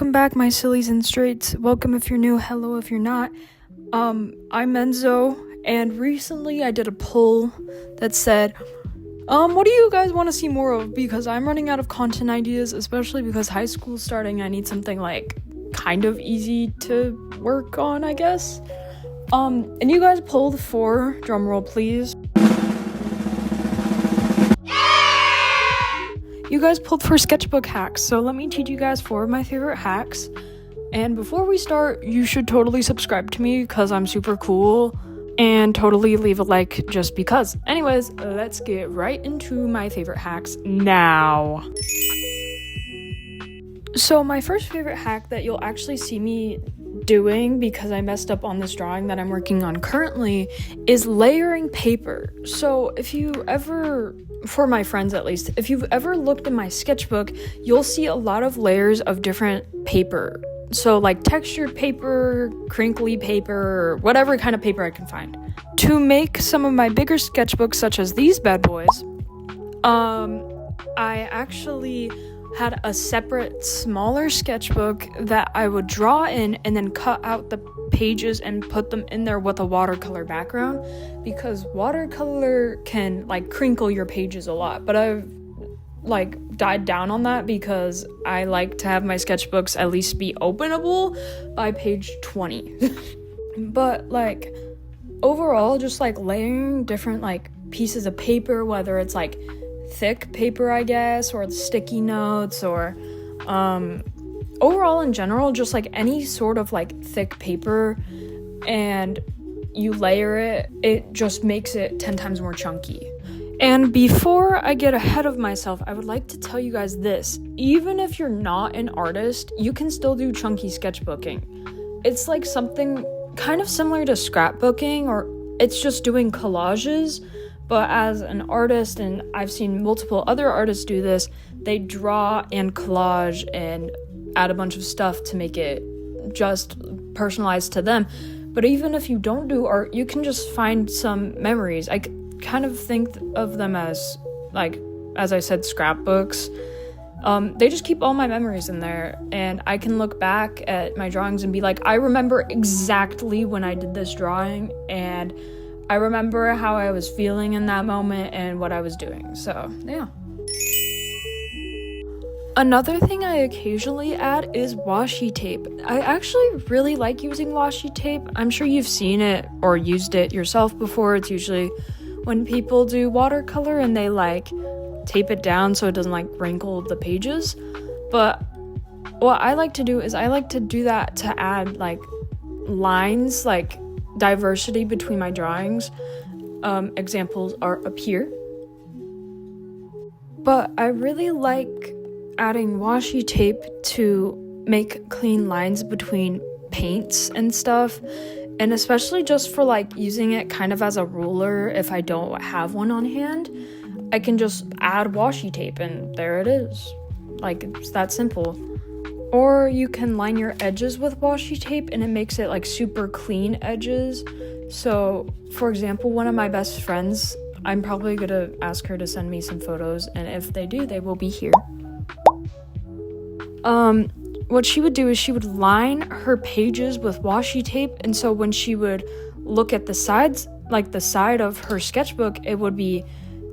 Welcome back, my sillies and straights. Welcome if you're new, hello if you're not. I'm Enzo, and recently I did a poll that said, what do you guys want to see more of? Because I'm running out of content ideas, especially because high school's starting. I need something kind of easy to work on, I guess. And you guys polled for, drumroll please. You guys pulled for sketchbook hacks, so let me teach you guys 4 of my favorite hacks. And before we start, you should totally subscribe to me because I'm super cool, and totally leave a like just because. Anyways, let's get right into my favorite hacks now. So my first favorite hack that you'll actually see me doing, because I messed up on this drawing that I'm working on currently, is layering paper. So if you ever, for my friends at least, if you've ever looked in my sketchbook, you'll see a lot of layers of different paper. So like textured paper, crinkly paper, whatever kind of paper I can find. To make some of my bigger sketchbooks, such as these bad boys, I actually had a separate smaller sketchbook that I would draw in and then cut out the pages and put them in there with a watercolor background, because watercolor can crinkle your pages a lot. But I've died down on that because I like to have my sketchbooks at least be openable by page 20. But overall, just layering different pieces of paper, whether it's thick paper, I guess, or sticky notes, or overall in general, just any sort of thick paper, and you layer it, it just makes it 10 times more chunky. And before I get ahead of myself, I would like to tell you guys this: even if you're not an artist, you can still do chunky sketchbooking. It's something kind of similar to scrapbooking, or it's just doing collages. But as an artist, and I've seen multiple other artists do this, they draw and collage and add a bunch of stuff to make it just personalized to them. But even if you don't do art, you can just find some memories. I kind of think of them as I said, scrapbooks. They just keep all my memories in there, and I can look back at my drawings and be I remember exactly when I did this drawing, and I remember how I was feeling in that moment and what I was doing. So, yeah. Another thing I occasionally add is washi tape. I actually really like using washi tape. I'm sure you've seen it or used it yourself before. It's usually when people do watercolor and they tape it down so it doesn't wrinkle the pages. But what I like to do is I like to do that to add lines, diversity between my drawings. Examples are up here. But I really like adding washi tape to make clean lines between paints and stuff, and especially just for using it kind of as a ruler. If I don't have one on hand, I can just add washi tape and there it is. It's that simple. Or you can line your edges with washi tape and it makes it super clean edges. So, for example, one of my best friends, I'm probably gonna ask her to send me some photos, and if they do, they will be here. What she would do is she would line her pages with washi tape, and so when she would look at the sides, the side of her sketchbook, it would be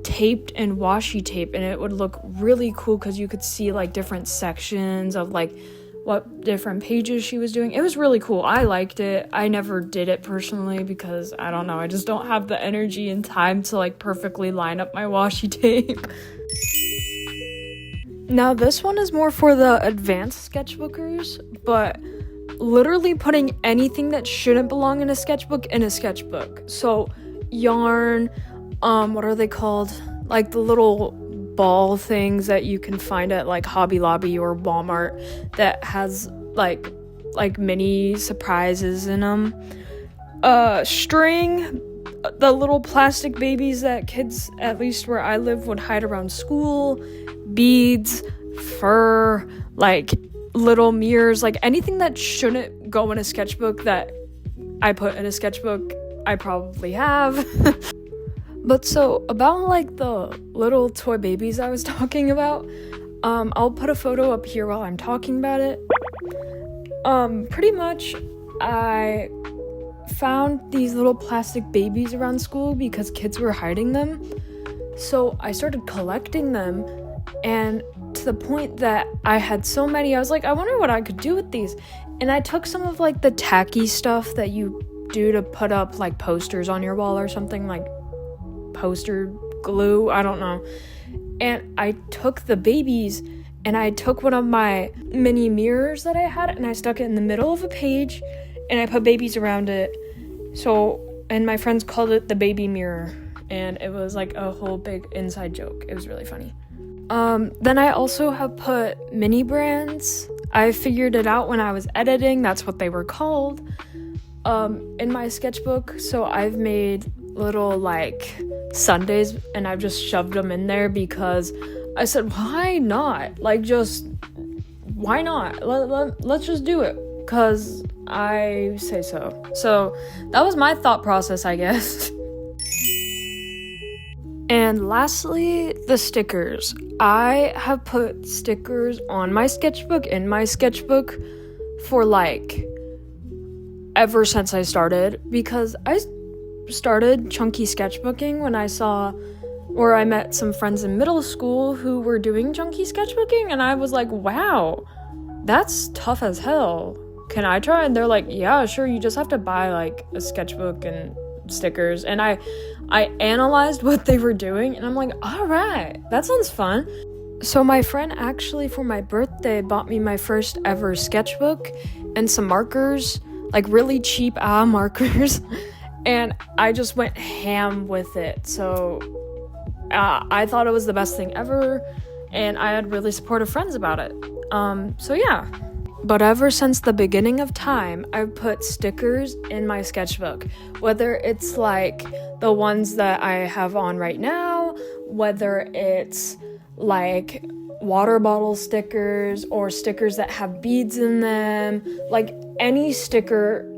taped in washi tape, and it would look really cool because you could see different sections of what different pages she was doing. It was really cool. I liked it. I never did it personally because I don't know, I just don't have the energy and time to perfectly line up my washi tape. Now this one is more for the advanced sketchbookers, but literally putting anything that shouldn't belong in a sketchbook in a sketchbook. So yarn, what are they called? The little ball things that you can find at Hobby Lobby or Walmart that has mini surprises in them. String, the little plastic babies that kids, at least where I live, would hide around school. Beads, fur, little mirrors, anything that shouldn't go in a sketchbook that I put in a sketchbook, I probably have. But so about the little toy babies I was talking about, I'll put a photo up here while I'm talking about it. Pretty much I found these little plastic babies around school because kids were hiding them. So I started collecting them, and to the point that I had so many, I was like, I wonder what I could do with these. And I took some of like the tacky stuff that you do to put up like posters on your wall or something, like poster glue, I don't know. And I took the babies and I took one of my mini mirrors that I had and I stuck it in the middle of a page and I put babies around it. So, and my friends called it the baby mirror, and it was like a whole big inside joke. It was really funny. Then I also have put mini brands. I figured it out when I was editing. That's what they were called. In my sketchbook. So I've made little like sundaes and I've just shoved them in there because I said, why not? Like, just, why not? Let's just do it. Because I say so. So that was my thought process, I guess. And lastly, the stickers. I have put stickers on my sketchbook, in my sketchbook, for like ever since I started, because I started chunky sketchbooking when I met some friends in middle school who were doing chunky sketchbooking, and I was like, wow, that's tough as hell. Can I try? And they're like, yeah, sure, you just have to buy like a sketchbook and stickers. And I analyzed what they were doing and I'm like, all right, that sounds fun. So my friend actually for my birthday bought me my first ever sketchbook and some markers, like really cheap markers, and I just went ham with it. So I thought it was the best thing ever, and I had really supportive friends about it. So yeah. But ever since the beginning of time, I've put stickers in my sketchbook, whether it's like the ones that I have on right now, whether it's like water bottle stickers or stickers that have beads in them, like any sticker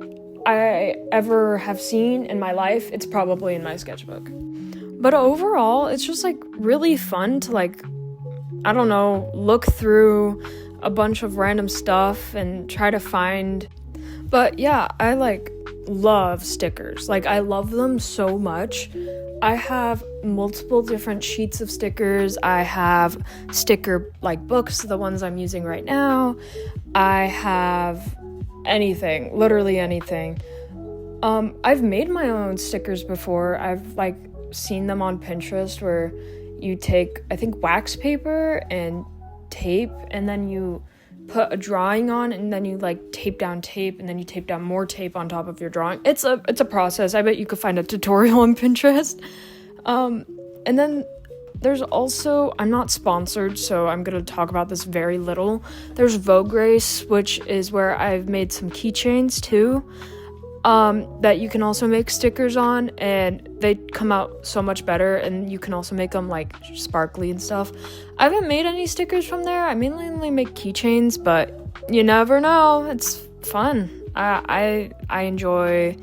I ever have seen in my life, it's probably in my sketchbook. But overall, it's just like really fun to like, I don't know, look through a bunch of random stuff and try to find. But yeah, I like love stickers. Like, I love them so much. I have multiple different sheets of stickers. I have sticker like books, the ones I'm using right now. I have anything, literally anything. I've made my own stickers before. I've like seen them on Pinterest where you take, I think, wax paper and tape, and then you put a drawing on, and then you like tape down tape, and then you tape down more tape on top of your drawing. It's a process. I bet you could find a tutorial on Pinterest. And then there's also, I'm not sponsored, so I'm gonna talk about this very little. There's Vogue Race, which is where I've made some keychains too, that you can also make stickers on, and they come out so much better, and you can also make them like sparkly and stuff. I haven't made any stickers from there. I mainly only make keychains, but you never know. It's fun. I enjoy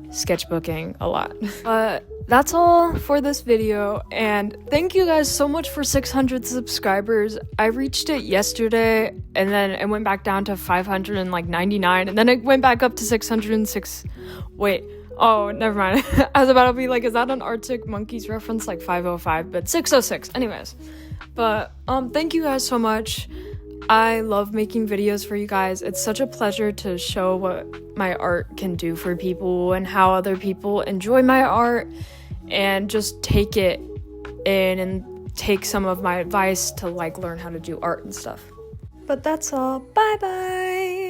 sketchbooking a lot. But that's all for this video, and thank you guys so much for 600 subscribers. I reached it yesterday, and then it went back down to 599, and then it went back up to 606. Wait, oh, never mind. I was about to be like, is that an Arctic Monkeys reference? Like 505, but 606. Anyways, but thank you guys so much. I love making videos for you guys. It's such a pleasure to show what my art can do for people and how other people enjoy my art and just take it in and take some of my advice to like learn how to do art and stuff. But that's all. Bye bye.